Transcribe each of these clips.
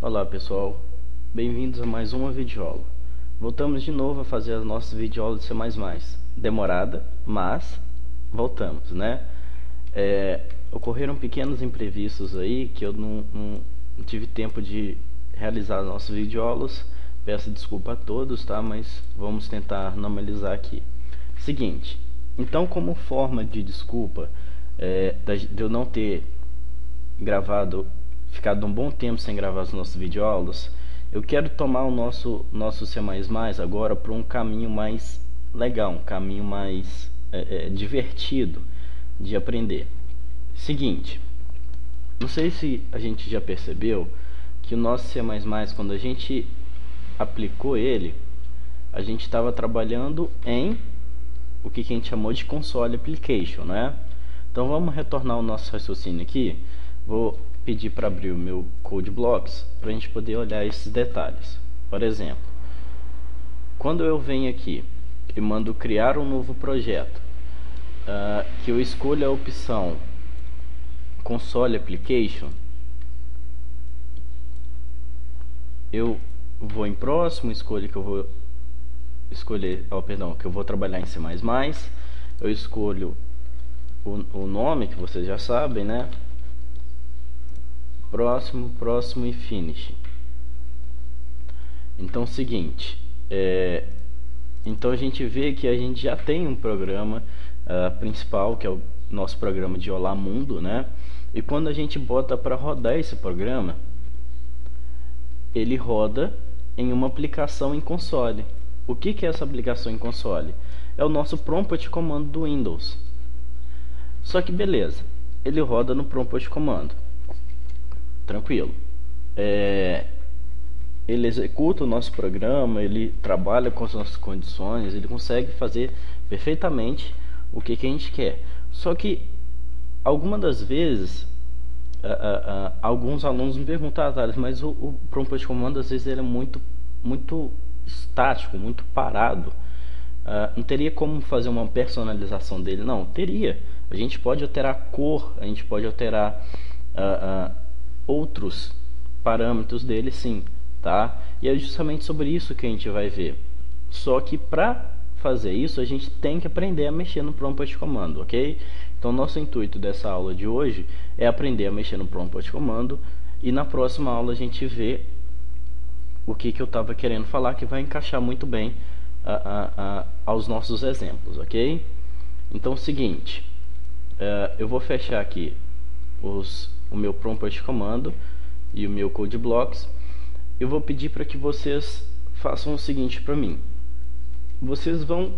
Olá pessoal, bem-vindos a mais uma videoaula. Voltamos de novo a fazer as nossas videoaulas de C++. Demorada, mas voltamos, né? Ocorreram pequenos imprevistos aí que eu não tive tempo de realizar as nossas videoaulas. Peço desculpa a todos, tá? Mas vamos tentar normalizar aqui. Seguinte, então como forma de desculpa de eu não ter ficado um bom tempo sem gravar as nossas videoaulas, eu quero tomar o nosso C++ agora para um caminho mais legal, um caminho mais divertido de aprender. Seguinte, não sei se a gente já percebeu que o nosso C++, quando a gente aplicou ele, a gente estava trabalhando em o que a gente chamou de console application, né? Então vamos retornar o nosso raciocínio aqui. Vou pedir para abrir o meu Code Blocks para a gente poder olhar esses detalhes. Por exemplo, quando eu venho aqui e mando criar um novo projeto, que eu escolho a opção Console Application, eu vou em próximo, escolho que eu vou escolher, que eu vou trabalhar em C++, eu escolho o nome que vocês já sabem, né? Próximo e finish. Então é o seguinte, então a gente vê que a gente já tem um programa principal, que é o nosso programa de Olá Mundo, né? E quando a gente bota para rodar esse programa, ele roda em uma aplicação em console. O que é essa aplicação em console? É o nosso prompt comando do Windows. Só que beleza, ele roda no prompt comando. Tranquilo. Ele executa o nosso programa, ele trabalha com as nossas condições, ele consegue fazer perfeitamente o que a gente quer. Só que algumas das vezes alguns alunos me perguntam, Thales, mas o prompt comando às vezes ele é muito estático, muito parado. Não teria como fazer uma personalização dele? Não, teria. A gente pode alterar a cor, a gente pode alterar outros parâmetros dele, sim, tá? E é justamente sobre isso que a gente vai ver. Só que para fazer isso a gente tem que aprender a mexer no prompt comando, ok? Então nosso intuito dessa aula de hoje é aprender a mexer no prompt comando, e na próxima aula a gente vê o que eu estava querendo falar, que vai encaixar muito bem aos nossos exemplos, ok? Então é o seguinte, eu vou fechar aqui o meu prompt comando e o meu Code Blocks. Eu vou pedir para que vocês façam o seguinte para mim. Vocês vão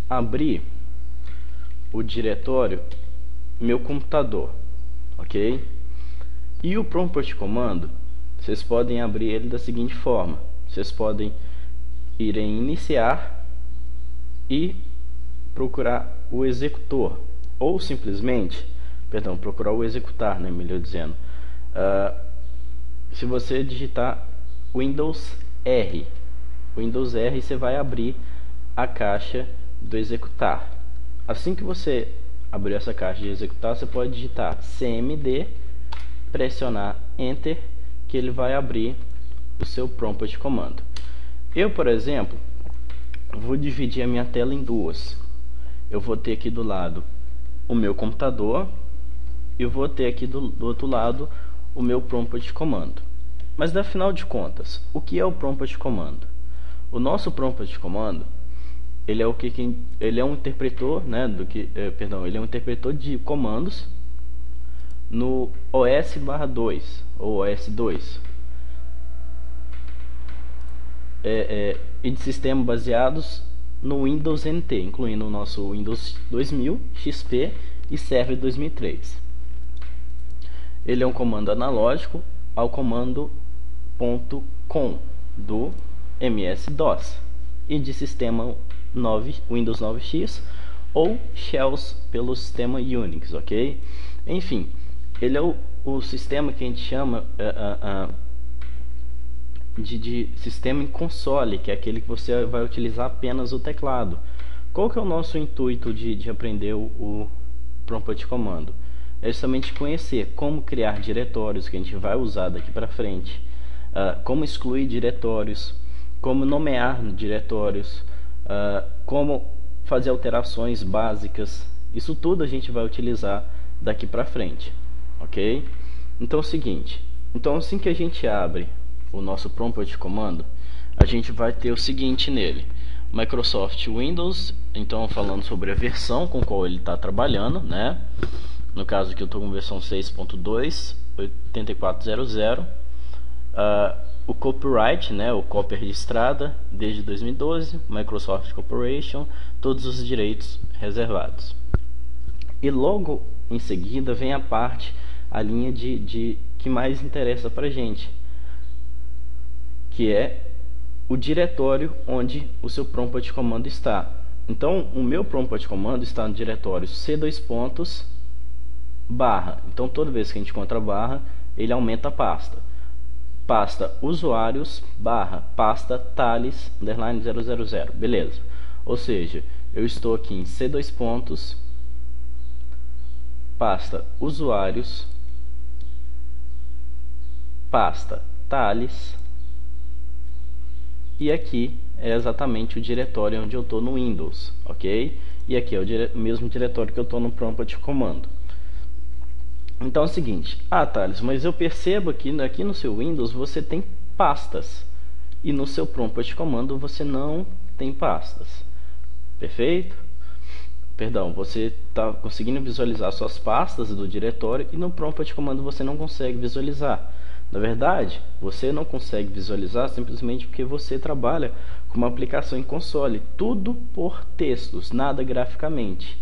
abrir o diretório meu computador, ok? E o prompt comando, vocês podem abrir ele da seguinte forma. Vocês podem ir em iniciar e procurar o executor, ou simplesmente procurar o executar, né, melhor dizendo. Se você digitar Windows R, você vai abrir a caixa do executar. Assim que você abrir essa caixa de executar, você pode digitar CMD, pressionar Enter, que ele vai abrir o seu prompt comando. Eu, por exemplo, vou dividir a minha tela em duas. Eu vou ter aqui do lado o meu computador, eu vou ter aqui do outro lado o meu prompt comando. Mas afinal de contas, o que é o prompt comando? O nosso prompt comando, ele é ele é um interpretor, né, ele é um interpretor de comandos no OS/2 ou OS/2 e de sistema baseados no Windows NT, incluindo o nosso Windows 2000, XP e Server 2003. Ele é um comando analógico ao comando .com do MS-DOS e de sistema Windows 9X ou shells pelo sistema Unix, ok? Enfim, ele é o sistema que a gente chama de sistema em console, que é aquele que você vai utilizar apenas o teclado. Qual que é o nosso intuito de aprender o prompt comando? É justamente conhecer como criar diretórios que a gente vai usar daqui para frente, como excluir diretórios, como nomear diretórios, como fazer alterações básicas. Isso tudo a gente vai utilizar daqui para frente, ok? Então é o seguinte, então assim que a gente abre o nosso prompt comando, a gente vai ter o seguinte nele: Microsoft Windows, então falando sobre a versão com qual ele está trabalhando, né? No caso aqui eu estou com versão 6.2 8400, o copyright, né, o cópia registrada desde 2012, Microsoft Corporation, todos os direitos reservados. E logo em seguida vem a linha de que mais interessa para gente, que é o diretório onde o seu prompt comando está. Então o meu prompt comando está no diretório C2 barra. Então toda vez que a gente encontra barra, ele aumenta a pasta usuários barra pasta Thales underline 000, beleza? Ou seja, eu estou aqui em C2 pasta usuários pasta Thales, e aqui é exatamente o diretório onde eu estou no Windows, ok? E aqui é o mesmo diretório que eu estou no prompt comando. Então é o seguinte: Thales, mas eu percebo que aqui no seu Windows você tem pastas e no seu prompt comando você não tem pastas. Perfeito? Perdão, você está conseguindo visualizar suas pastas do diretório e no prompt comando você não consegue visualizar. Na verdade, você não consegue visualizar simplesmente porque você trabalha com uma aplicação em console, tudo por textos, nada graficamente.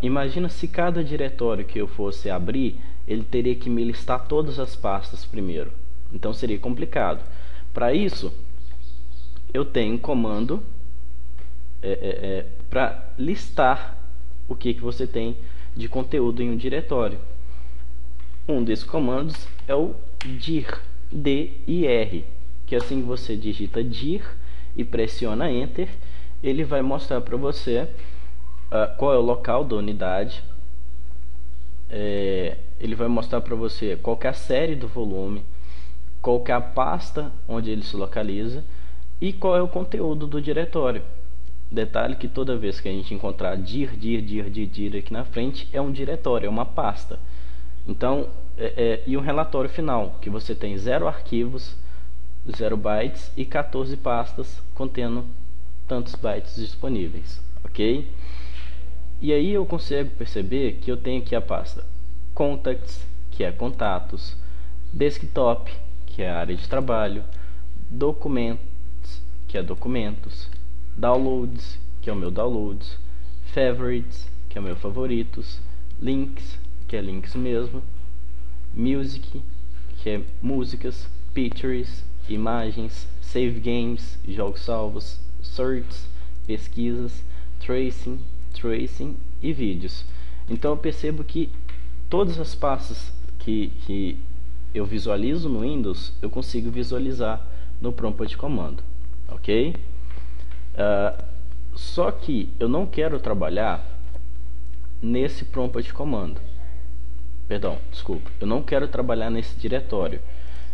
Imagina se cada diretório que eu fosse abrir, ele teria que me listar todas as pastas primeiro. Então seria complicado. Para isso, eu tenho um comando para listar o que você tem de conteúdo em um diretório. Um desses comandos é o dir, D-I-R, que assim que você digita dir e pressiona Enter, ele vai mostrar para você qual é o local da unidade, ele vai mostrar para você qual que é a série do volume, qual que é a pasta onde ele se localiza e qual é o conteúdo do diretório. Detalhe que toda vez que a gente encontrar dir aqui na frente, é um diretório, é uma pasta. Então, e um relatório final, que você tem 0 arquivos, 0 bytes e 14 pastas contendo tantos bytes disponíveis, ok? E aí eu consigo perceber que eu tenho aqui a pasta Contacts, que é contatos, Desktop, que é a área de trabalho, Documents, que é documentos, Downloads, que é o meu downloads, Favorites, que é o meu favoritos, Links, que é links mesmo, Music, que é músicas, Pictures, imagens, Save Games, jogos salvos, Search, pesquisas, Tracing e vídeos. Então eu percebo que todas as pastas que eu visualizo no Windows, eu consigo visualizar no prompt comando, ok? Só que eu não quero trabalhar nesse prompt comando. Perdão, desculpa. Eu não quero trabalhar nesse diretório.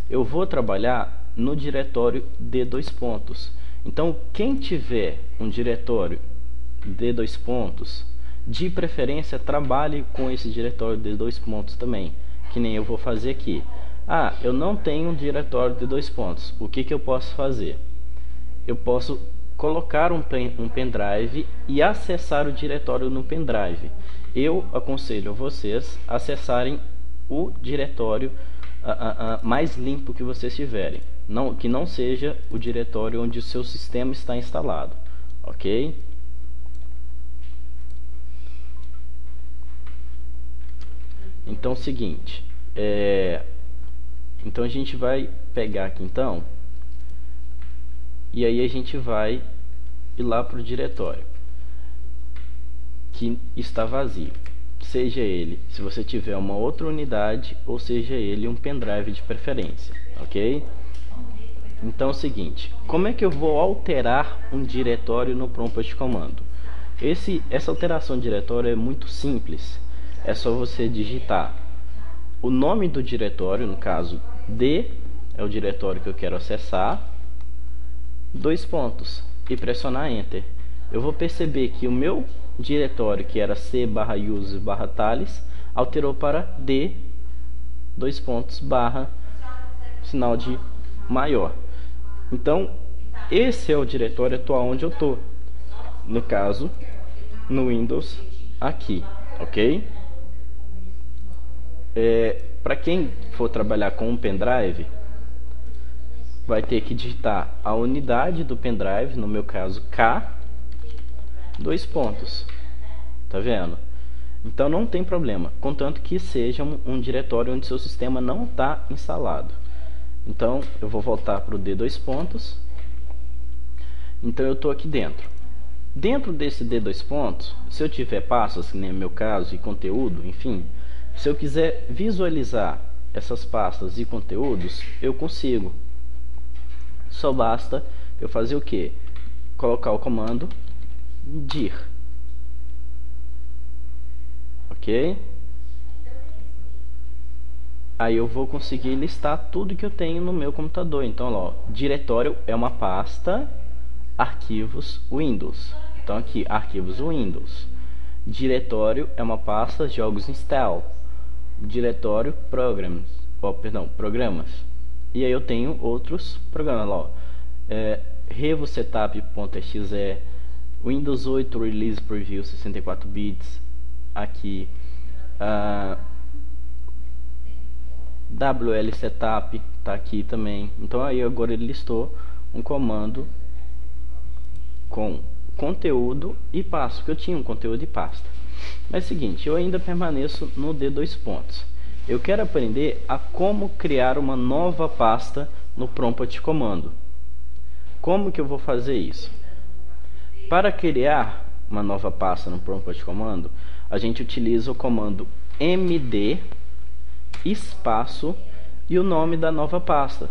Eu vou trabalhar no diretório D2. Então, quem tiver um diretório D2, de preferência trabalhe com esse diretório D2 também, que nem eu vou fazer aqui. Eu não tenho um diretório D2. O que eu posso fazer? Eu posso colocar um pendrive e acessar o diretório no pendrive. Eu aconselho a vocês acessarem o diretório mais limpo que vocês tiverem, que não seja o diretório onde o seu sistema está instalado, ok? Então, seguinte, Então a gente vai pegar aqui então, e aí a gente vai ir lá para o diretório que está vazio, seja ele, se você tiver uma outra unidade, ou seja ele um pendrive de preferência, ok? Então é o seguinte, como é que eu vou alterar um diretório no prompt de comando? Essa alteração de diretório é muito simples, é só você digitar o nome do diretório, no caso D é o diretório que eu quero acessar, 2 pontos, e pressionar Enter. Eu vou perceber que o meu diretório, que era c/user/tales, alterou para D, 2 pontos, barra, sinal de maior. Então, esse é o diretório atual onde eu estou. No caso, no Windows, aqui, ok? Para quem for trabalhar com um pendrive, vai ter que digitar a unidade do pendrive, no meu caso K, 2 pontos, tá vendo? Então não tem problema, contanto que seja um diretório onde seu sistema não está instalado. Então eu vou voltar para o D 2 pontos. Então eu estou aqui dentro. Dentro desse D 2 pontos, se eu tiver pastas, que nem é meu caso, e conteúdo, enfim, se eu quiser visualizar essas pastas e conteúdos, eu consigo. Só basta eu fazer o que? Colocar o comando dir, ok? Aí eu vou conseguir listar tudo que eu tenho no meu computador. Então, ó, diretório é uma pasta, arquivos Windows. Então aqui, arquivos Windows. Diretório é uma pasta, jogos install. Diretório programs, programas. E aí eu tenho outros programas lá, ó. revosetup.exe, Windows 8 Release Preview 64 bits, aqui WL Setup tá aqui também. Então aí agora ele listou um comando com conteúdo e pasta, porque eu tinha um conteúdo e pasta. Mas é o seguinte, eu ainda permaneço no D 2 pontos. Eu quero aprender a como criar uma nova pasta no prompt de comando. Como que eu vou fazer isso? Para criar uma nova pasta no prompt de comando, a gente utiliza o comando md espaço e o nome da nova pasta.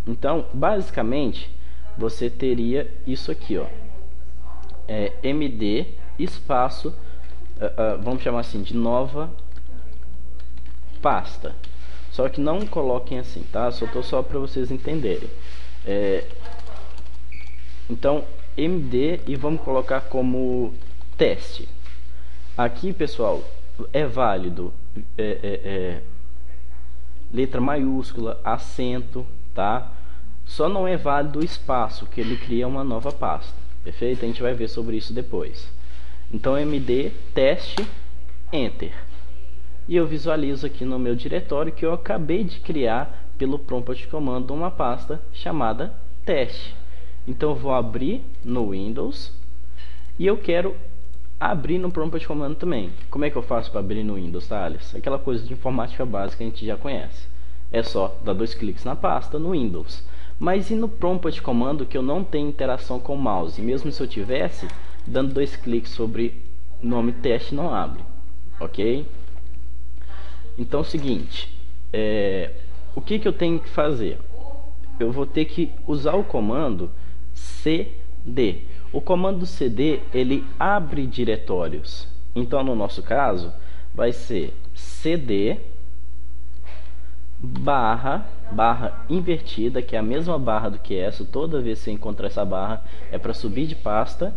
Então, basicamente, você teria isso aqui, ó, md espaço, vamos chamar assim de nova pasta. Só que não coloquem assim, tá? Só para vocês entenderem. Então, md e vamos colocar como teste. Aqui, pessoal, é válido letra maiúscula, acento, tá? Só não é válido o espaço, que ele cria uma nova pasta. Perfeito? A gente vai ver sobre isso depois. Então, md teste, enter. E eu visualizo aqui no meu diretório que eu acabei de criar pelo prompt de comando uma pasta chamada teste. Então eu vou abrir no Windows e eu quero abrir no prompt de comando também. Como é que eu faço para abrir no Windows, Thales? Aquela coisa de informática básica que a gente já conhece. É só dar 2 cliques na pasta no Windows. Mas e no prompt de comando que eu não tenho interação com o mouse? Mesmo se eu tivesse, dando 2 cliques sobre nome teste não abre. Ok? Então é o seguinte, o que eu tenho que fazer? Eu vou ter que usar o comando cd. O comando cd, ele abre diretórios. Então no nosso caso, vai ser cd barra invertida, que é a mesma barra do que essa. Toda vez que você encontrar essa barra, é para subir de pasta.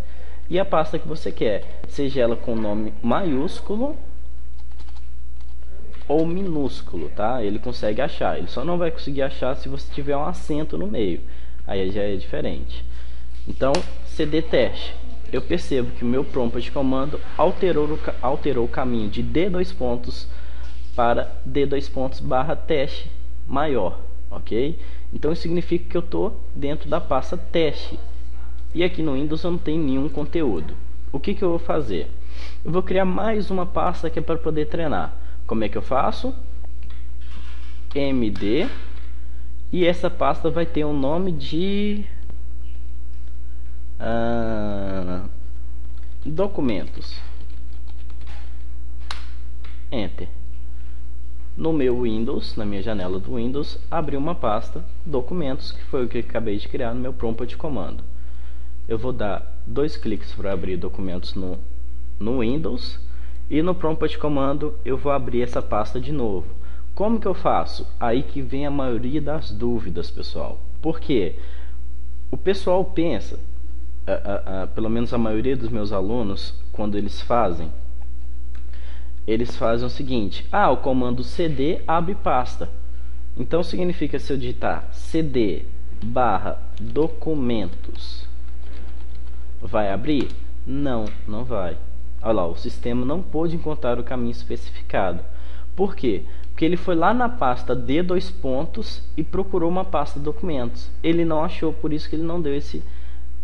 E a pasta que você quer, seja ela com nome maiúsculo ou minúsculo, tá? Ele consegue achar, ele só não vai conseguir achar se você tiver um acento no meio, aí já é diferente. Então, cd teste, eu percebo que o meu prompt de comando alterou o caminho de D 2 pontos para D 2 pontos barra teste maior, ok? Então isso significa que eu estou dentro da pasta teste, e aqui no Windows eu não tenho nenhum conteúdo. O que eu vou fazer? Eu vou criar mais uma pasta que é para poder treinar. Como é que eu faço? md, e essa pasta vai ter o nome de documentos. Enter. No meu Windows, na minha janela do Windows, abriu uma pasta documentos, que foi o que eu acabei de criar no meu prompt de comando. Eu vou dar 2 cliques para abrir documentos no Windows, e no prompt de comando eu vou abrir essa pasta de novo. Como que eu faço? Aí que vem a maioria das dúvidas, pessoal. Por quê? O pessoal pensa, pelo menos a maioria dos meus alunos, quando eles fazem o seguinte: o comando cd abre pasta. Então significa, se eu digitar cd barra documentos, vai abrir? Não, não vai. Olha lá, o sistema não pôde encontrar o caminho especificado. Por quê? Porque ele foi lá na pasta D dois pontos e procurou uma pasta documentos. Ele não achou, por isso que ele não deu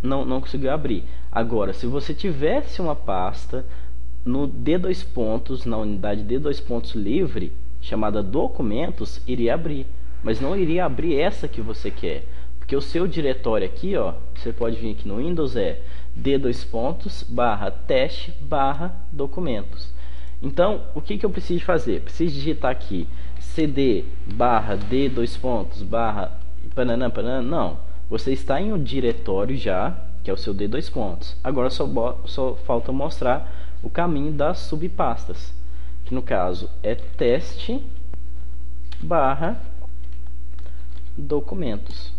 não conseguiu abrir. Agora, se você tivesse uma pasta no D dois pontos, na unidade D dois pontos livre, chamada documentos, iria abrir. Mas não iria abrir essa que você quer. Porque o seu diretório aqui, ó, você pode vir aqui no Windows, D dois pontos barra teste barra documentos. Então, o que eu preciso fazer? Preciso digitar aqui cd barra d dois pontos barra pananã, pananã. Não, você está em um diretório já, que é o seu d dois pontos. Agora só falta mostrar o caminho das subpastas, que no caso é teste barra documentos.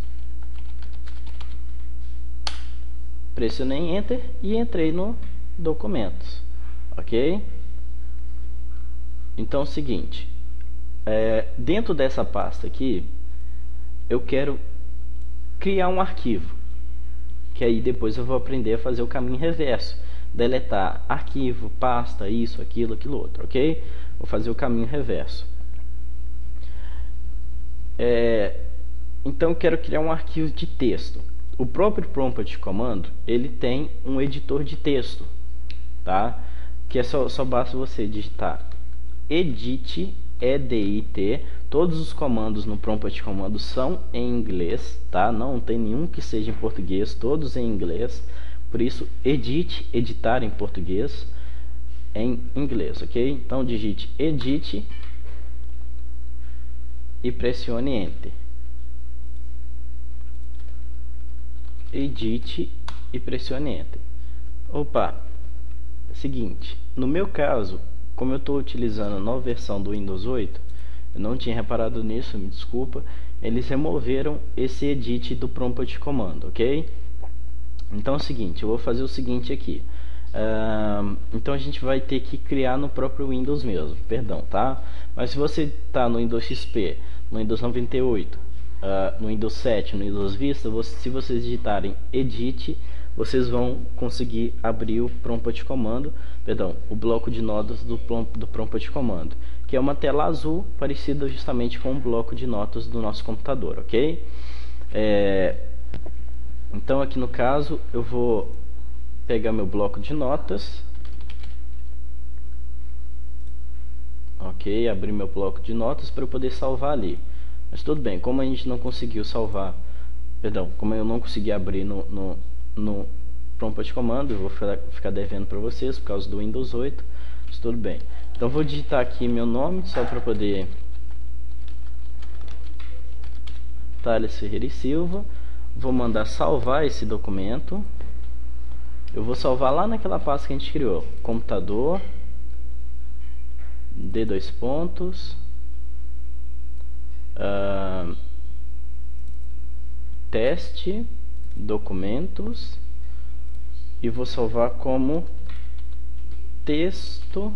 Pressionei Enter e entrei no documentos, ok? Então é o seguinte, dentro dessa pasta aqui, eu quero criar um arquivo, que aí depois eu vou aprender a fazer o caminho reverso, deletar arquivo, pasta, isso, aquilo, outro, ok? Vou fazer o caminho reverso. Então eu quero criar um arquivo de texto. O próprio prompt de comando, ele tem um editor de texto, tá? Que só basta você digitar edit, edit. Todos os comandos no prompt de comando são em inglês, tá? Não tem nenhum que seja em português, todos em inglês. Por isso, edit, editar em português, em inglês, ok? Então digite edit e pressione Enter. Edit e pressione Enter. Opa, seguinte, no meu caso, como eu estou utilizando a nova versão do Windows 8, eu não tinha reparado nisso, me desculpa, eles removeram esse edit do prompt de comando, ok? Então é o seguinte, eu vou fazer o seguinte aqui. Então a gente vai ter que criar no próprio Windows mesmo, perdão, tá? Mas se você está no Windows XP, no Windows 98, no Windows 7, no Windows Vista, se vocês digitarem edit, vocês vão conseguir abrir o prompt de comando, perdão, o bloco de notas do prompt de comando, que é uma tela azul parecida justamente com o bloco de notas do nosso computador, ok? Então aqui no caso eu vou pegar meu bloco de notas, ok, abrir meu bloco de notas para eu poder salvar ali. Mas tudo bem, como a gente não conseguiu salvar, perdão, como eu não consegui abrir no prompt de comando, eu vou ficar devendo para vocês por causa do Windows 8, mas tudo bem. Então vou digitar aqui meu nome só para poder, Thales Ferreira e Silva. Vou mandar salvar esse documento. Eu vou salvar lá naquela pasta que a gente criou, computador, D dois pontos, teste, documentos, e vou salvar como texto.txt.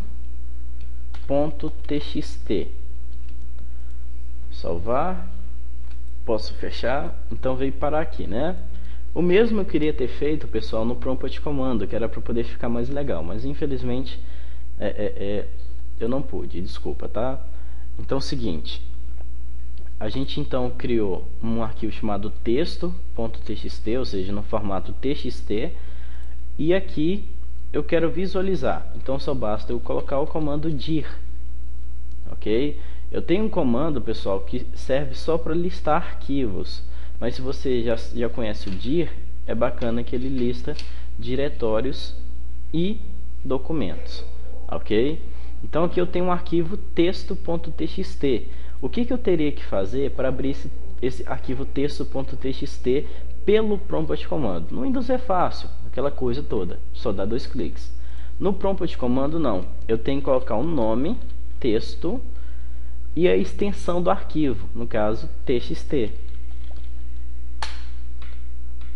Salvar, posso fechar. Então veio parar aqui, né? O mesmo eu queria ter feito, pessoal, no prompt de comando, que era para poder ficar mais legal, mas infelizmente eu não pude, desculpa, tá? Então é o seguinte, a gente então criou um arquivo chamado texto.txt, ou seja, no formato txt, e aqui eu quero visualizar, então só basta eu colocar o comando dir, ok? Eu tenho um comando, pessoal, que serve só para listar arquivos, mas se você já conhece o dir, é bacana que ele lista diretórios e documentos, ok? Então aqui eu tenho um arquivo texto.txt. O que eu teria que fazer para abrir esse arquivo texto.txt pelo prompt command? No Windows é fácil, aquela coisa toda, só dá 2 cliques. No prompt command não, eu tenho que colocar um nome, texto, e a extensão do arquivo, no caso txt.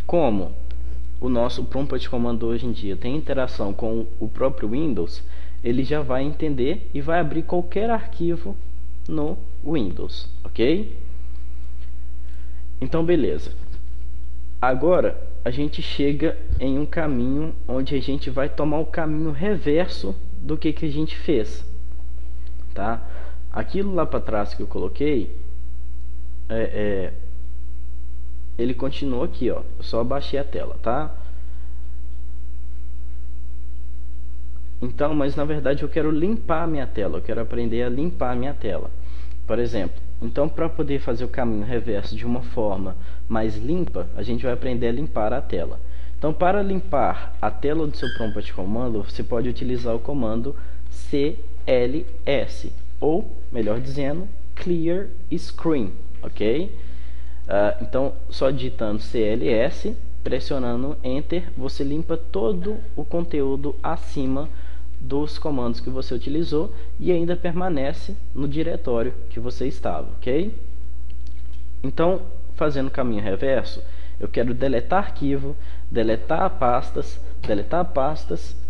Como o nosso prompt command hoje em dia tem interação com o próprio Windows, ele já vai entender e vai abrir qualquer arquivo no Windows, ok? Então beleza. Agora a gente chega em um caminho onde a gente vai tomar o caminho reverso do que a gente fez, tá? Aquilo lá para trás que eu coloquei, ele continua aqui, ó. Eu só abaixei a tela, tá? Então, mas na verdade eu quero limpar a minha tela. Eu quero aprender a limpar a minha tela. Por exemplo, então para poder fazer o caminho reverso de uma forma mais limpa, a gente vai aprender a limpar a tela. Então, para limpar a tela do seu prompt command, você pode utilizar o comando cls, ou, melhor dizendo, clear screen, ok? Então, só digitando cls, pressionando enter, você limpa todo o conteúdo acima dos comandos que você utilizou e ainda permanece no diretório que você estava, ok? Então, fazendo o caminho reverso, eu quero deletar arquivo, deletar pastas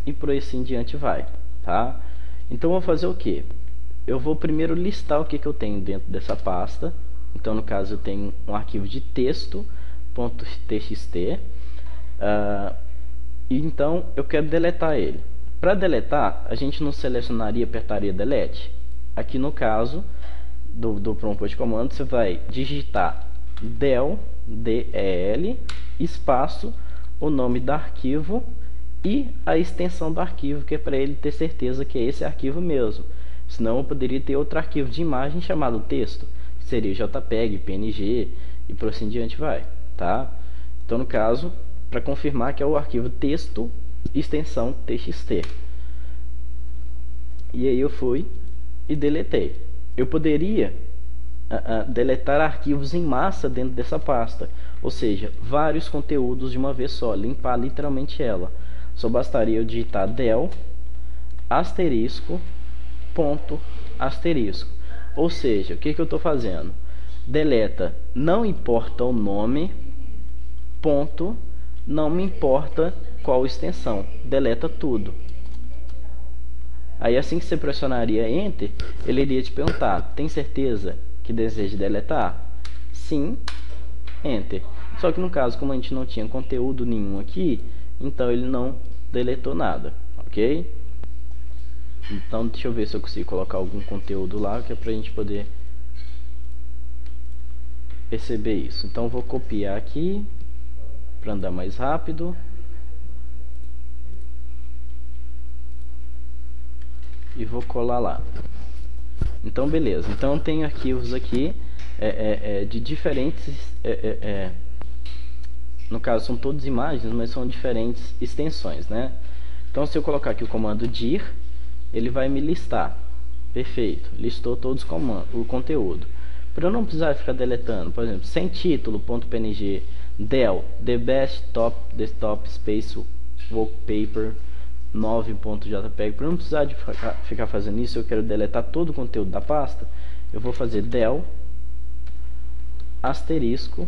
e por aí assim em diante vai, tá? Então, eu vou fazer o que? Eu vou primeiro listar o que eu tenho dentro dessa pasta. Então, no caso, eu tenho um arquivo de texto.txt, e então eu quero deletar ele. Para deletar, a gente não selecionaria e apertaria delete? Aqui no caso do prompt command, você vai digitar del, espaço, o nome do arquivo e a extensão do arquivo, que é para ele ter certeza que é esse arquivo mesmo. Senão eu poderia ter outro arquivo de imagem chamado texto, que seria JPEG, PNG e por assim diante vai, tá? Então, no caso, para confirmar que é o arquivo texto extensão txt. E aí eu fui e deletei. Eu poderia deletar arquivos em massa dentro dessa pasta, ou seja, vários conteúdos de uma vez só, limpar literalmente ela. Só bastaria eu digitar del asterisco ponto asterisco. Ou seja, o que eu estou fazendo? Deleta, não importa o nome, ponto, não me importa qual extensão, deleta tudo. Aí assim que você pressionaria Enter, ele iria te perguntar, tem certeza que deseja deletar? Sim, Enter. Só que no caso, como a gente não tinha conteúdo nenhum aqui, então ele não deletou nada, ok? Então deixa eu ver se eu consigo colocar algum conteúdo lá, que é pra gente poder perceber isso. Então vou copiar aqui para andar mais rápido e vou colar lá. Então beleza, então eu tenho arquivos aqui de diferentes no caso são todas imagens, mas são diferentes extensões, né? Então se eu colocar aqui o comando dir, ele vai me listar. Perfeito, listou todos o conteúdo. Para eu não precisar ficar deletando, por exemplo, sem título.png, del, the best top desktop space wallpaper 9.jpg. Para eu não precisar de ficar fazendo isso, eu quero deletar todo o conteúdo da pasta, eu vou fazer del asterisco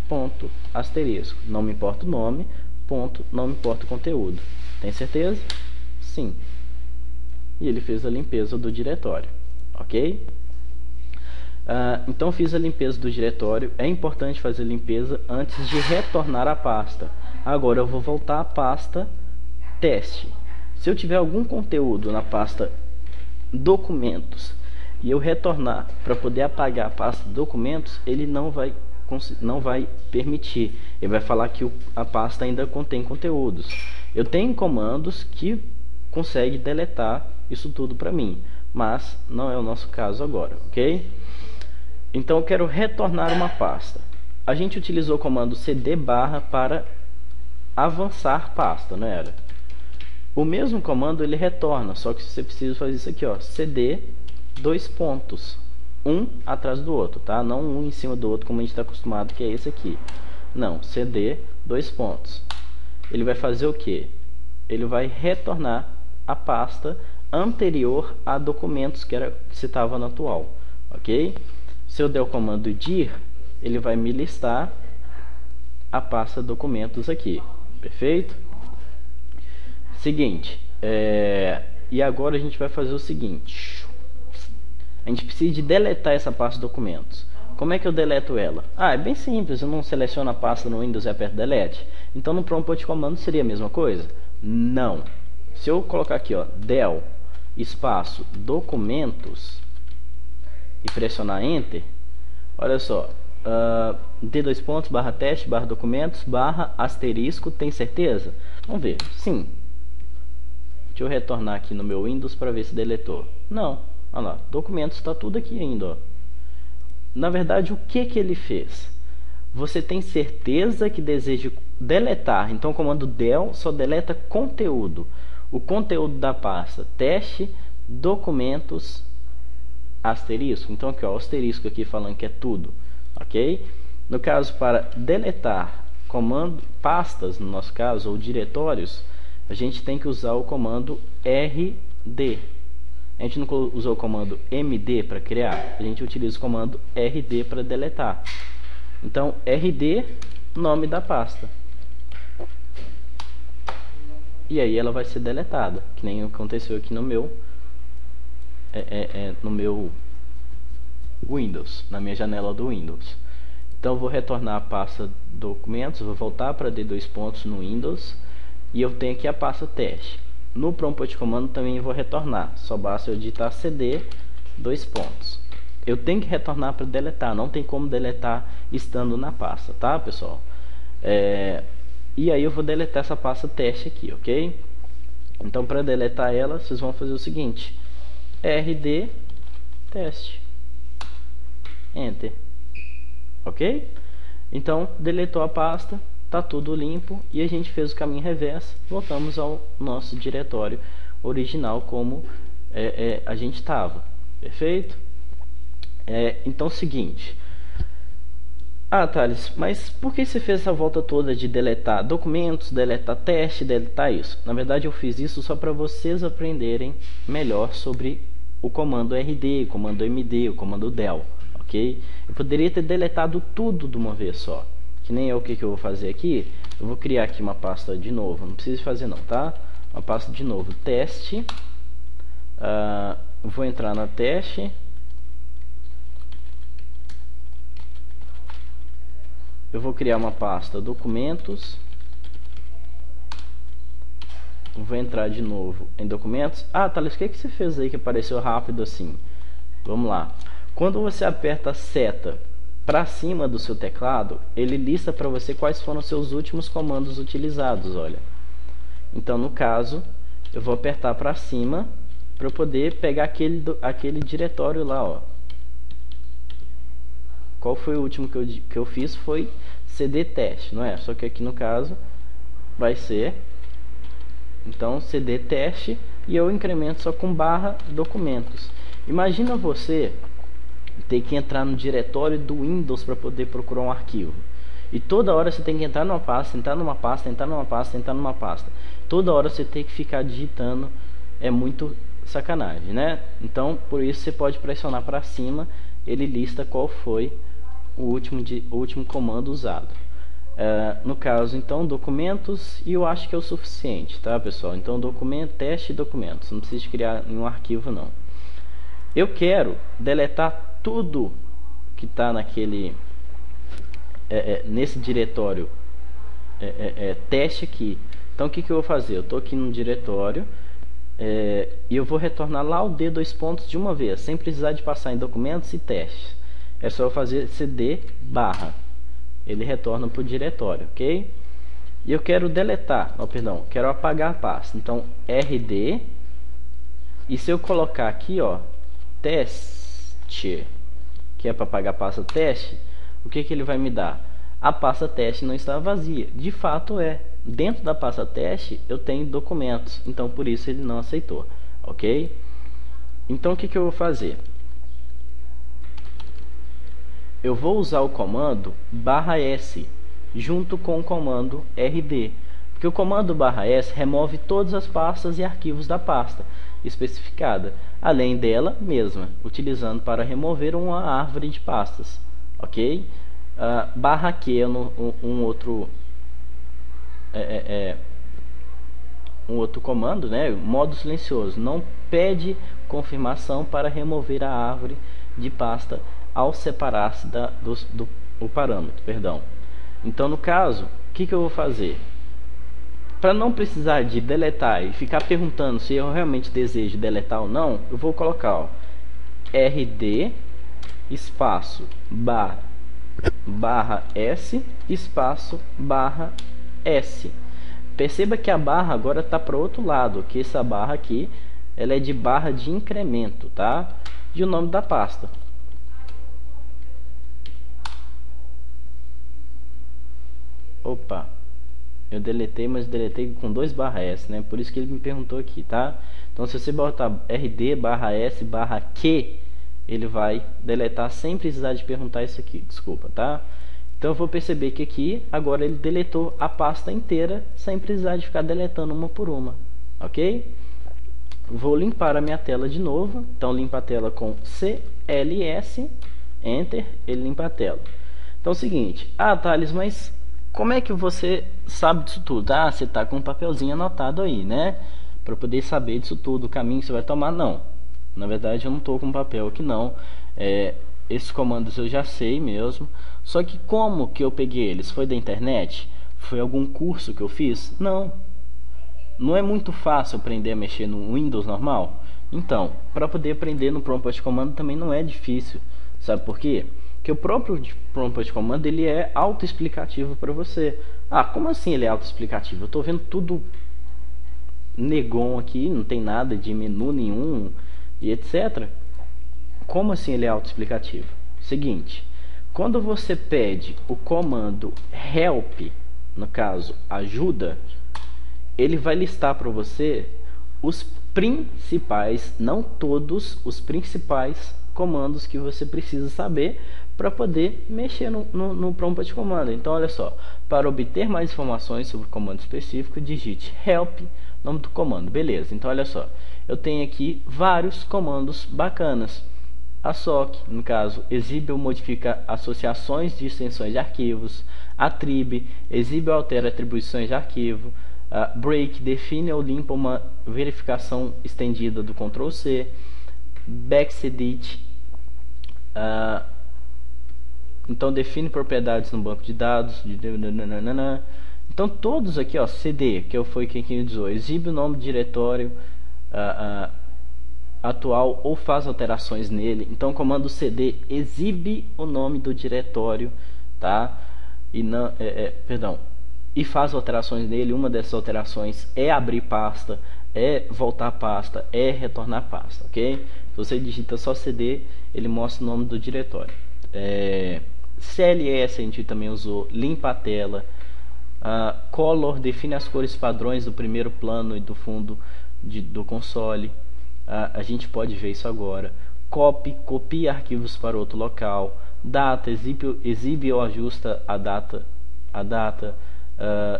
ponto asterisco, não me importa o nome, ponto, não me importa o conteúdo. Tem certeza? Sim. E ele fez a limpeza do diretório, ok? Então fiz a limpeza do diretório. É importante fazer a limpeza antes de retornar à pasta. Agora eu vou voltar à pasta teste. Se eu tiver algum conteúdo na pasta documentos e eu retornar para poder apagar a pasta documentos, ele não vai permitir. Ele vai falar que a pasta ainda contém conteúdos. Eu tenho comandos que conseguem deletar isso tudo para mim. mas não é o nosso caso agora, ok? Então eu quero retornar uma pasta. A gente utilizou o comando cd barra para avançar pasta, não era? O mesmo comando ele retorna, só que você precisa fazer isso aqui, ó, cd dois pontos, um atrás do outro, tá? Não um em cima do outro como a gente está acostumado, que é esse aqui. Não, cd dois pontos. Ele vai fazer o que? Ele vai retornar a pasta anterior a documentos que estava no atual, ok? Se eu der o comando dir, ele vai me listar a pasta documentos aqui, perfeito? Seguinte, e agora a gente vai fazer o seguinte, a gente precisa de deletar essa pasta documentos. Como é que eu deleto ela? É bem simples, eu não seleciono a pasta no Windows e aperto delete. Então no prompt de comando seria a mesma coisa? Não. Se eu colocar aqui, ó, del espaço documentos e pressionar enter, olha só, d dois pontos barra teste barra documentos barra asterisco, tem certeza? Vamos ver, sim. Deixa eu retornar aqui no meu Windows para ver se deletou. Não, olha lá, documentos está tudo aqui ainda, ó. Na verdade, o que ele fez? Você tem certeza que deseja deletar? Então o comando del só deleta conteúdo. O conteúdo da pasta teste, documentos, asterisco. Então aqui, ó, asterisco aqui falando que é tudo, ok? No caso, para deletar comando, pastas, no nosso caso, ou diretórios, a gente tem que usar o comando rd. A gente não usou o comando md para criar, a gente utiliza o comando rd para deletar. Então, rd, nome da pasta. E aí ela vai ser deletada, que nem aconteceu aqui no meu no meu Windows, na minha janela do Windows. Então eu vou retornar a pasta documentos, vou voltar para d dois pontos no Windows e eu tenho aqui a pasta teste. No prompt de comando também vou retornar, só basta eu digitar cd dois pontos. Eu tenho que retornar para deletar, não tem como deletar estando na pasta, tá, pessoal? E aí eu vou deletar essa pasta teste aqui, ok? Então para deletar ela, vocês vão fazer o seguinte, rd teste, enter, ok? Então deletou a pasta, tá tudo limpo e a gente fez o caminho reverso, voltamos ao nosso diretório original como a gente estava, perfeito? Então, seguinte, Thales, mas por que você fez essa volta toda de deletar documentos, deletar teste, deletar isso? Na verdade eu fiz isso só para vocês aprenderem melhor sobre o comando rd, o comando md, o comando del, ok? Eu poderia ter deletado tudo de uma vez só, que nem o que eu vou fazer aqui. Eu vou criar aqui uma pasta de novo, não precisa fazer não, tá? Uma pasta de novo, teste, vou entrar na teste, eu vou criar uma pasta documentos, vou entrar de novo em documentos. Thales, o que você fez aí que apareceu rápido assim? Vamos lá. Quando você aperta a seta para cima do seu teclado, ele lista para você quais foram os seus últimos comandos utilizados, olha. Então, no caso, eu vou apertar para cima para eu poder pegar aquele diretório lá, ó. Qual foi o último que eu fiz? Foi cd teste, não é? Só que aqui no caso vai ser, então, cd teste e eu incremento só com barra documentos. Imagina você ter que entrar no diretório do Windows para poder procurar um arquivo. E toda hora você tem que entrar numa pasta, entrar numa pasta, entrar numa pasta, entrar numa pasta. Toda hora você tem que ficar digitando, é muito sacanagem, né? Então, por isso você pode pressionar para cima, ele lista qual foi o último comando usado. No caso, então, documentos, e eu acho que é o suficiente, tá, pessoal? Então, documento, teste e documentos, não precisa criar nenhum arquivo, não. Eu quero deletar tudo que está nesse diretório teste aqui. Então, o que eu vou fazer? Eu estou aqui no diretório e eu vou retornar lá o d dois pontos de uma vez, sem precisar de passar em documentos e testes. É só eu fazer cd barra, ele retorna para o diretório, ok? E eu quero deletar, quero apagar a pasta. Então rd E se eu colocar aqui, ó, teste, que é para apagar a pasta teste, o que ele vai me dar? A pasta teste não está vazia. De fato é. Dentro da pasta teste eu tenho documentos, então por isso ele não aceitou, ok? Então o que eu vou fazer? Eu vou usar o comando /s junto com o comando rd, porque o comando /s remove todas as pastas e arquivos da pasta especificada, além dela mesma, utilizando para remover uma árvore de pastas, ok? /q é um outro comando, né? Modo silencioso, não pede confirmação para remover a árvore de pasta ao separar-se do parâmetro, perdão. Então, no caso, o que eu vou fazer? Para não precisar de deletar e ficar perguntando se eu realmente desejo deletar ou não, eu vou colocar, ó, rd espaço /s espaço /s. Perceba que a barra agora está para o outro lado, que essa barra aqui ela é de barra de incremento, tá? E o nome da pasta. Opa, eu deletei, mas deletei com 2/s, né? Por isso que ele me perguntou aqui, tá? Então, se você botar rd /s/q, ele vai deletar sem precisar de perguntar isso aqui, desculpa, tá? Então eu vou perceber que aqui agora ele deletou a pasta inteira sem precisar de ficar deletando uma por uma, ok? Vou limpar a minha tela de novo, então limpa a tela com CLS, Enter, ele limpa a tela. Então é o seguinte, Thales, mas como é que você sabe disso tudo? Você está com um papelzinho anotado aí, né? Para poder saber disso tudo, o caminho que você vai tomar. Não, na verdade eu não estou com papel aqui não. Esses comandos eu já sei mesmo. Só que como que eu peguei eles? Foi da internet? Foi algum curso que eu fiz? Não. Não é muito fácil aprender a mexer no Windows normal? Então, para poder aprender no Prompt Command também não é difícil. Sabe por quê? Porque o próprio Prompt Command ele é autoexplicativo para você. Como assim ele é autoexplicativo? Eu estou vendo tudo negon aqui, não tem nada de menu nenhum e etc. Como assim ele é autoexplicativo? Seguinte, quando você pede o comando help, no caso ajuda, ele vai listar para você os principais, não todos os principais comandos que você precisa saber para poder mexer no Prompt Command. Então olha só, para obter mais informações sobre o comando específico, digite help, nome do comando, beleza. Então olha só, eu tenho aqui vários comandos bacanas. A SOC, no caso, exibe ou modifica associações de extensões de arquivos. Attrib, exibe ou altera atribuições de arquivo. Break, define ou limpa uma verificação estendida do Ctrl+C. Backsedit, então define propriedades no banco de dados. Então todos aqui, ó, CD, que foi quem usou, exibe o nome do diretório atual ou faz alterações nele. Então o comando cd exibe o nome do diretório, tá? E não, e faz alterações nele. Uma dessas alterações é abrir pasta, é voltar pasta, é retornar pasta, ok? Se você digita só cd, ele mostra o nome do diretório. CLS a gente também usou, limpa a tela. Color, define as cores padrões do primeiro plano e do fundo do console. A gente pode ver isso agora. Copy, copia arquivos para outro local. Data, exibe ou ajusta a data.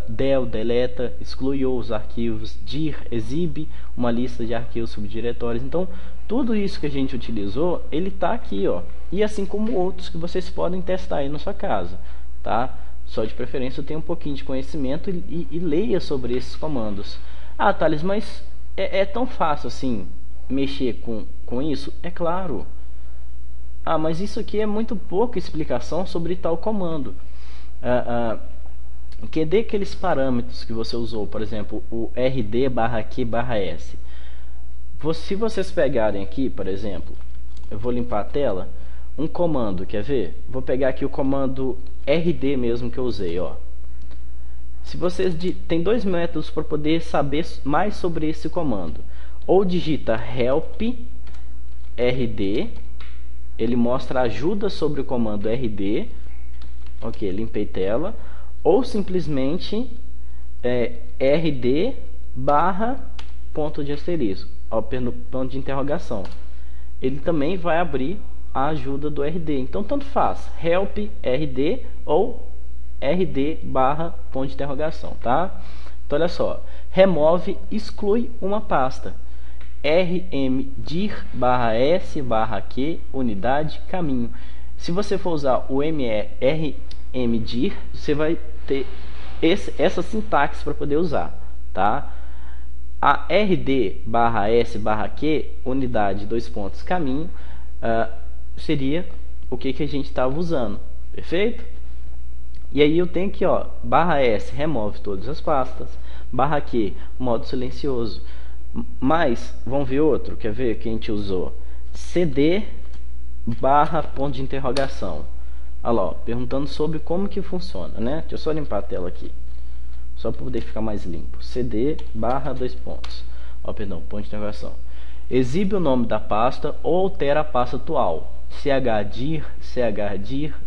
Del, deleta, exclui os arquivos. Dir, exibe uma lista de arquivos subdiretórios. Então tudo isso que a gente utilizou, ele está aqui, ó. E assim como outros que vocês podem testar aí na sua casa, tá? Só de preferência eu tenho um pouquinho de conhecimento e leia sobre esses comandos. Thales, mas é tão fácil assim mexer com isso? É claro. Mas isso aqui é muito pouca explicação sobre tal comando. Cadê aqueles parâmetros que você usou? Por exemplo, o rd/q/s. Se vocês pegarem aqui, por exemplo, eu vou limpar a tela, um comando, quer ver? Vou pegar aqui o comando rd mesmo que eu usei, ó. Se vocês tem dois métodos para poder saber mais sobre esse comando. ou digita help rd, ele mostra ajuda sobre o comando rd, ok, limpei tela, ou simplesmente rd barra ponto de asterisco, ponto de interrogação. Ele também vai abrir a ajuda do RD. Então tanto faz, help RD ou RD barra ponto de interrogação, tá? Então olha só, remove, exclui uma pasta. rmdir barra s barra q unidade caminho. Se você for usar o rmdir, você vai ter essa sintaxe para poder usar, tá? A rd barra s barra q unidade dois pontos caminho seria o que a gente estava usando, perfeito? E aí eu tenho aqui, ó, barra S remove todas as pastas, barra Q modo silencioso. Mas vamos ver outro, quer ver que a gente usou? CD barra ponto de interrogação. Olha lá, ó, perguntando sobre como que funciona, né? Deixa eu só limpar a tela aqui, só para poder ficar mais limpo. CD barra dois pontos, ó, perdão, ponto de interrogação. Exibe o nome da pasta ou altera a pasta atual. chdir,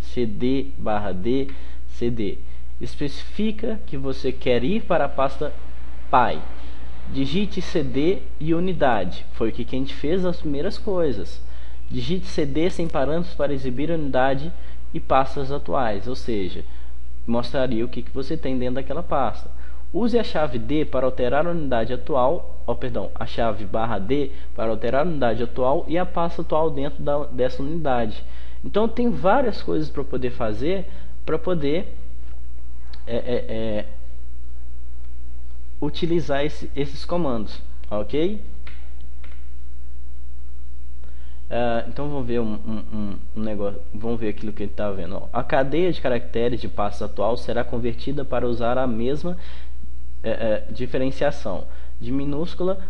cd barra d, cd. Especifica que você quer ir para a pasta pai. Digite cd e unidade. Foi o que a gente fez as primeiras coisas. Digite cd sem parâmetros para exibir a unidade e pastas atuais, ou seja, mostraria o que você tem dentro daquela pasta. Use a chave D para alterar a unidade atual, a chave barra D para alterar a unidade atual e a pasta atual dentro dessa unidade. Então tem várias coisas para poder fazer, para poder utilizar esses comandos, ok? Então vamos ver um negócio, vamos ver aquilo que ele está vendo. Ó. A cadeia de caracteres de pasta atual será convertida para usar a mesma diferenciação de minúscula,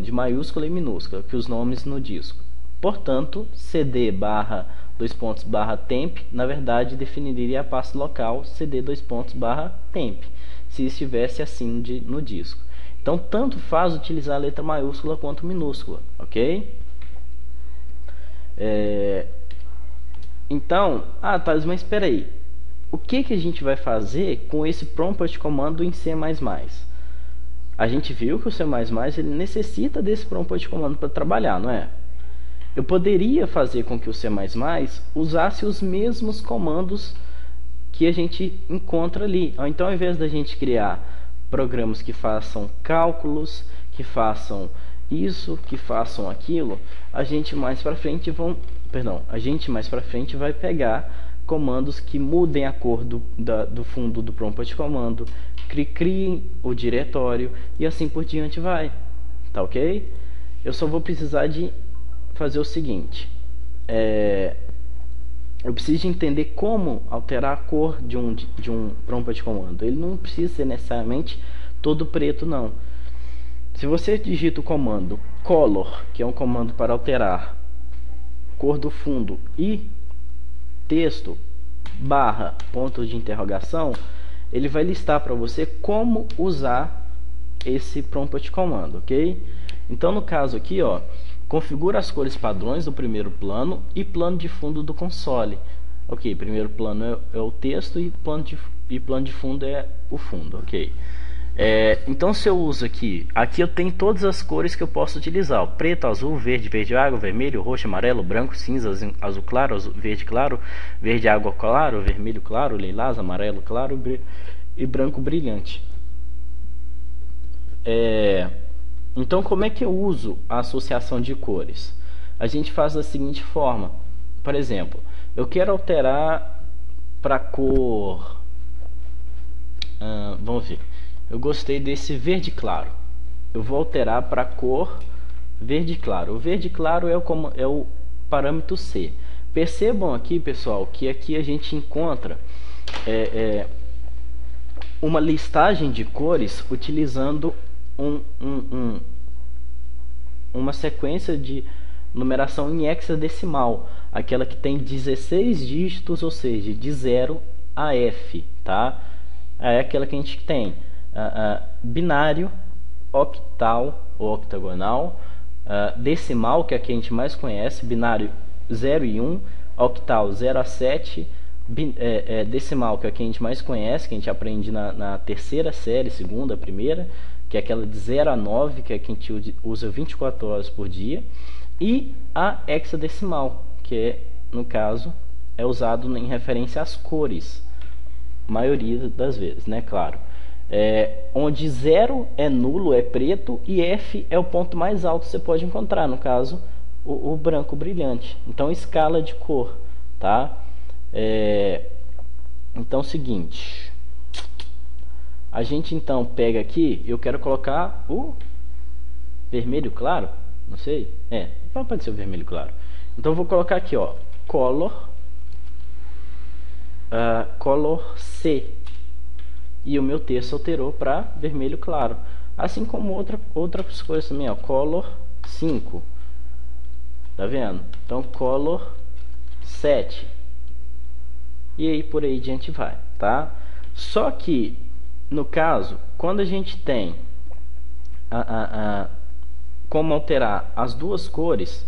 de maiúscula e minúscula que os nomes no disco. Portanto, cd barra dois pontos barra temp, na verdade definiria a pasta local cd dois pontos barra temp, se estivesse assim no disco. Então tanto faz utilizar a letra maiúscula quanto minúscula, ok? Então, Thales, mas espera aí, o que a gente vai fazer com esse prompt comando em C++? A gente viu que o C++ ele necessita desse prompt comando para trabalhar, não é? Eu poderia fazer com que o C++ usasse os mesmos comandos que a gente encontra ali. Então, ao invés da gente criar programas que façam cálculos, que façam isso, que façam aquilo, a gente mais para frente vai pegar comandos que mudem a cor do fundo do prompt comando, criem o diretório e assim por diante vai, tá ok? Eu só vou precisar de fazer o seguinte, eu preciso de entender como alterar a cor de um prompt comando. Ele não precisa ser necessariamente todo preto, não. Se você digita o comando color, que é um comando para alterar cor do fundo, e texto barra ponto de interrogação, ele vai listar para você como usar esse prompt comando, ok? Então no caso aqui, ó, configura as cores padrões do primeiro plano e plano de fundo do console. Ok, primeiro plano é o texto e plano de fundo é o fundo, ok? Então se eu uso aqui eu tenho todas as cores que eu posso utilizar, ó, preto, azul, verde, verde água, vermelho, roxo, amarelo, branco, cinza, azul claro, verde claro, verde água claro, vermelho claro, lilás, amarelo claro e branco brilhante. Então como é que eu uso a associação de cores? A gente faz da seguinte forma, por exemplo, eu quero alterar para cor, vamos ver, eu gostei desse verde claro, eu vou alterar para cor verde claro. O verde claro é o parâmetro C. Percebam aqui, pessoal, que aqui a gente encontra uma listagem de cores utilizando uma sequência de numeração em hexadecimal, aquela que tem 16 dígitos, ou seja, de 0 a F, tá? É aquela que a gente tem binário, octal, ou octagonal, decimal, que é a que a gente mais conhece, binário 0 e 1, octal 0 a 7, decimal, que é a que a gente mais conhece, que a gente aprende na terceira série, segunda, primeira, que é aquela de 0 a 9, que é a que a gente usa 24 horas por dia, e a hexadecimal, que é, no caso, é usado em referência às cores, maioria das vezes, né, claro. Onde 0 é nulo, é preto, e F é o ponto mais alto que você pode encontrar, no caso, o branco brilhante. Então, escala de cor, tá? Então, é o seguinte, a gente então pega aqui, eu quero colocar o vermelho claro, não sei, pode ser o vermelho claro. Então, eu vou colocar aqui, ó, color C, e o meu texto alterou para vermelho claro, assim como outras coisas também, ó, color 5, tá vendo? Então, color 7, e aí por aí diante vai, tá? Só que, no caso, quando a gente tem como alterar as duas cores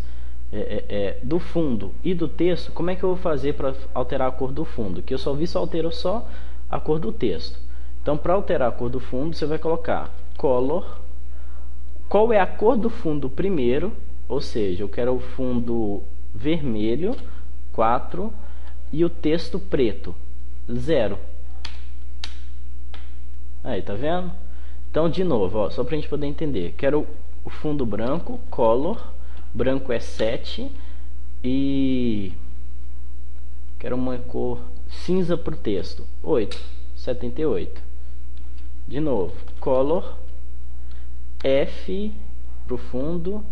do fundo e do texto, como é que eu vou fazer para alterar a cor do fundo? Que eu só vi se alterou só a cor do texto. Então, para alterar a cor do fundo, você vai colocar color. Qual é a cor do fundo primeiro? Ou seja, eu quero o fundo vermelho, 4, e o texto preto, 0. Aí, tá vendo? Então, de novo, ó, só para a gente poder entender. Quero o fundo branco, color, branco é 7, e quero uma cor cinza para o texto, 8, 78. De novo, color, F para o fundo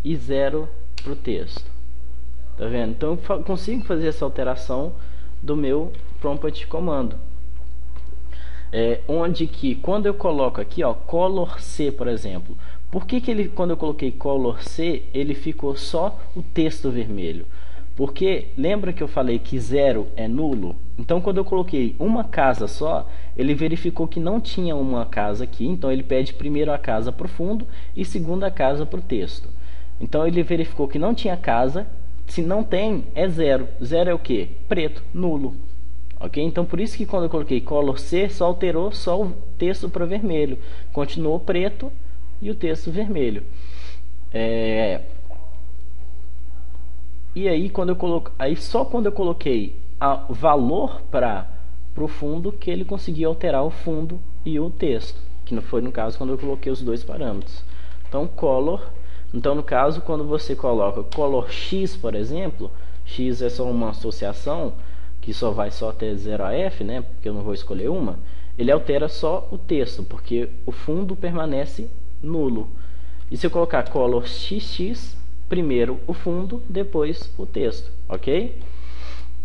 e 0 para o texto. Tá vendo? Então, eu consigo fazer essa alteração do meu prompt de comando. Onde que, quando eu coloco aqui, ó, color C, por exemplo, por que ele, quando eu coloquei color C, ele ficou só o texto vermelho? Porque lembra que eu falei que 0 é nulo? Então, quando eu coloquei uma casa só, ele verificou que não tinha uma casa aqui. Então, ele pede primeiro a casa para o fundo e segundo a casa para o texto. Então, ele verificou que não tinha casa. Se não tem, é 0. 0 é o que? Preto, nulo. Ok? Então, por isso que quando eu coloquei color C, só alterou só o texto para vermelho. Continuou preto e o texto vermelho. E aí, só quando eu coloquei o valor para o fundo que ele conseguiu alterar o fundo e o texto, que não foi no caso quando eu coloquei os dois parâmetros. Então, color. Então, no caso, quando você coloca color X, por exemplo, X é só uma associação que só vai só até 0 a F, né? Porque eu não vou escolher uma. Ele altera só o texto, porque o fundo permanece nulo. E se eu colocar color XX, primeiro o fundo, depois o texto, ok?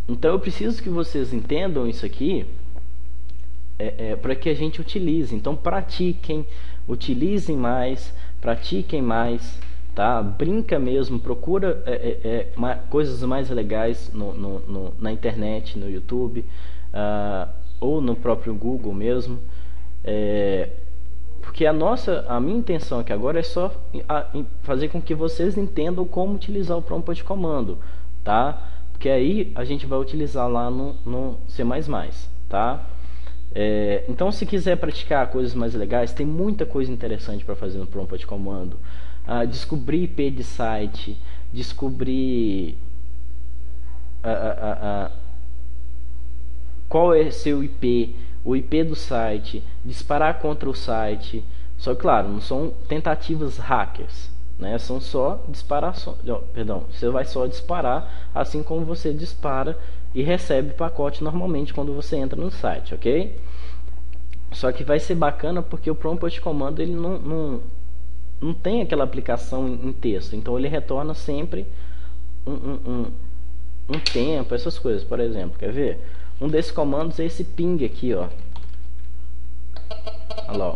Então eu preciso que vocês entendam isso aqui para que a gente utilize. Então pratiquem, utilizem mais, pratiquem mais, tá? Brinca mesmo, procura coisas mais legais na internet, no YouTube, ou no próprio Google mesmo. Porque a minha intenção aqui agora é só fazer com que vocês entendam como utilizar o prompt de comando, tá? Porque aí a gente vai utilizar lá no C++, tá? Então, se quiser praticar coisas mais legais, tem muita coisa interessante para fazer no prompt de comando. Descobrir IP de site, descobrir qual é seu IP, o IP do site, disparar contra o site. Só que, claro, não são tentativas hackers, né? São só disparações. Perdão, você vai só disparar, assim como você dispara e recebe pacote normalmente quando você entra no site, ok? Só que vai ser bacana porque o prompt de comando ele não tem aquela aplicação em texto, então ele retorna sempre um tempo, essas coisas. Por exemplo, quer ver? Um desses comandos é esse ping aqui, ó. Olha lá, ó.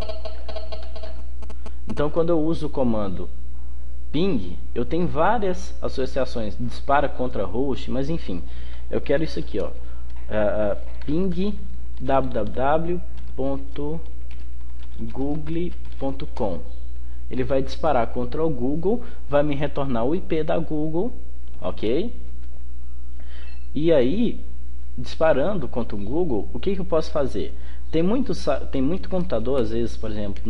Então, quando eu uso o comando ping, eu tenho várias associações, dispara contra host, mas enfim, eu quero isso aqui, ó. Ping www.google.com. ele vai disparar contra o Google, vai me retornar o IP da Google, ok? E aí, disparando contra o Google, o que eu posso fazer? Tem muito computador, às vezes, por exemplo,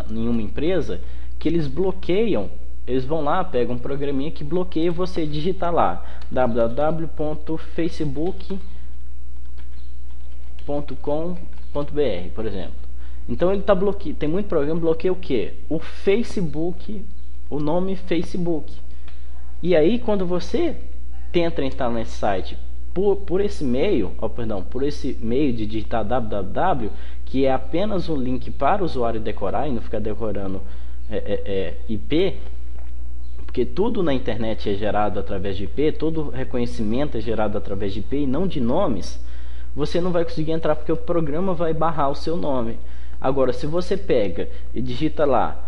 em uma empresa, que eles bloqueiam, eles vão lá, pegam um programinha que bloqueia você digitar lá www.facebook.com.br, por exemplo. Então ele está bloqueando, tem muito programa que bloqueia o que? O Facebook, o nome Facebook. E aí quando você tenta entrar nesse site por esse meio, por esse meio de digitar www, que é apenas um link para o usuário decorar e não ficar decorando IP, porque tudo na internet é gerado através de IP, todo reconhecimento é gerado através de IP e não de nomes, você não vai conseguir entrar porque o programa vai barrar o seu nome. Agora, se você pega e digita lá,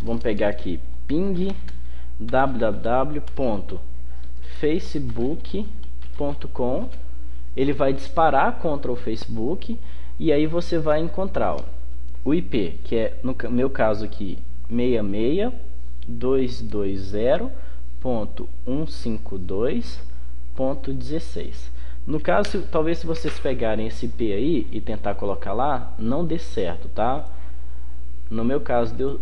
vamos pegar aqui, ping www.facebook.com, ele vai disparar contra o Facebook e aí você vai encontrar o IP, que é, no meu caso aqui, 66.220.152.16. No caso, talvez se vocês pegarem esse IP aí e tentar colocar lá, não dê certo, tá? No meu caso,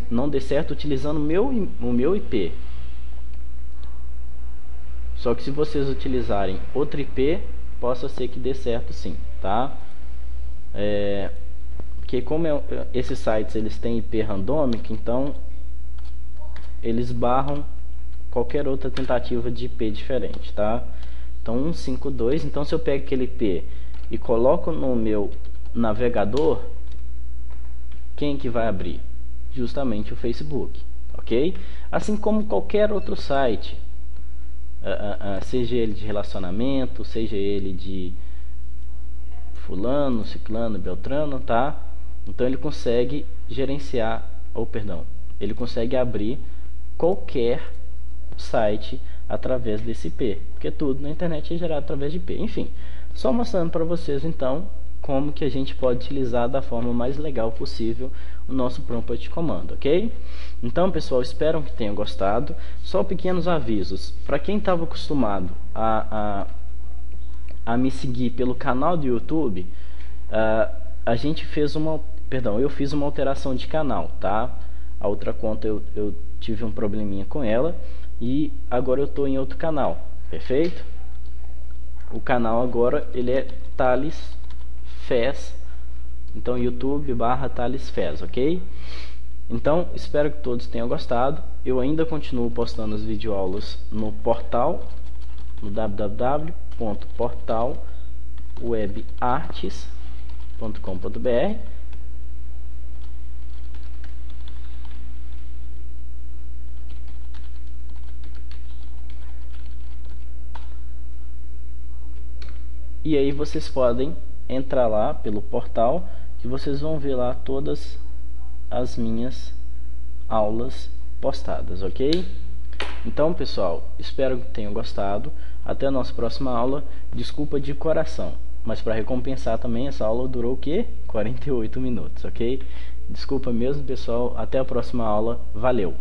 não dê certo utilizando o meu IP. Só que se vocês utilizarem outro IP, possa ser que dê certo sim, tá? Porque como esses sites eles têm IP randômico, então eles barram qualquer outra tentativa de IP diferente, tá? Então 152, então se eu pego aquele IP e coloco no meu navegador, quem que vai abrir? Justamente o Facebook, ok? Assim como qualquer outro site, seja ele de relacionamento, seja ele de fulano, ciclano, beltrano, tá? Então ele consegue gerenciar, ele consegue abrir qualquer site através desse IP, porque tudo na internet é gerado através de IP. Enfim, só mostrando para vocês então como que a gente pode utilizar da forma mais legal possível o nosso prompt de comando, ok? Então pessoal, espero que tenham gostado. Só pequenos avisos, para quem estava acostumado a me seguir pelo canal do YouTube, eu fiz uma alteração de canal, tá? A outra conta eu tive um probleminha com ela e agora eu estou em outro canal, perfeito? O canal agora ele é Thales Fez, então YouTube/Thales Fez, ok? Então espero que todos tenham gostado. Eu ainda continuo postando as videoaulas no portal, no www.portalwebartes.com.br. E aí vocês podem entrar lá pelo portal, que vocês vão ver lá todas as minhas aulas postadas, ok? Então pessoal, espero que tenham gostado. Até a nossa próxima aula. Desculpa de coração, mas para recompensar também, essa aula durou o quê? 48 minutos, ok? Desculpa mesmo pessoal, até a próxima aula, valeu!